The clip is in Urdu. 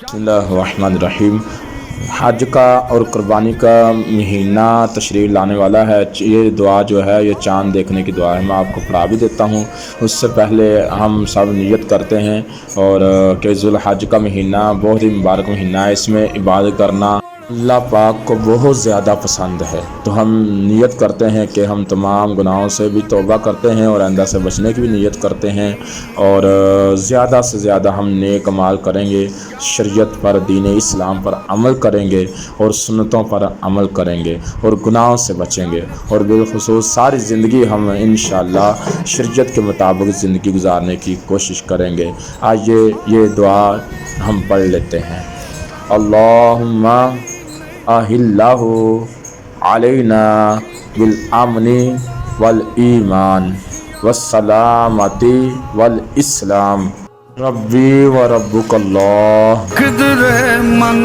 بسم اللہ الرحمن الرحیم۔ حج کا اور قربانی کا مہینہ تشریف لانے والا ہے۔ یہ دعا جو ہے یہ چاند دیکھنے کی دعا ہے، میں آپ کو پڑھا بھی دیتا ہوں۔ اس سے پہلے ہم سب نیت کرتے ہیں اور کہ ذوالحج کا مہینہ بہت ہی مبارک مہینہ ہے، اس میں عبادت کرنا اللہ پاک کو بہت زیادہ پسند ہے۔ تو ہم نیت کرتے ہیں کہ ہم تمام گناہوں سے بھی توبہ کرتے ہیں اور آئندہ سے بچنے کی بھی نیت کرتے ہیں، اور زیادہ سے زیادہ ہم نیک اعمال کریں گے، شریعت پر، دین اسلام پر عمل کریں گے اور سنتوں پر عمل کریں گے اور گناہوں سے بچیں گے، اور بالخصوص ساری زندگی ہم انشاءاللہ شریعت کے مطابق زندگی گزارنے کی کوشش کریں گے۔ آئیے یہ دعا ہم پڑھ لیتے ہیں۔ اللہم اہلہ علینا بالامن والایمان والسلامتی والاسلام، ربی و ربک اللہ۔ قدر من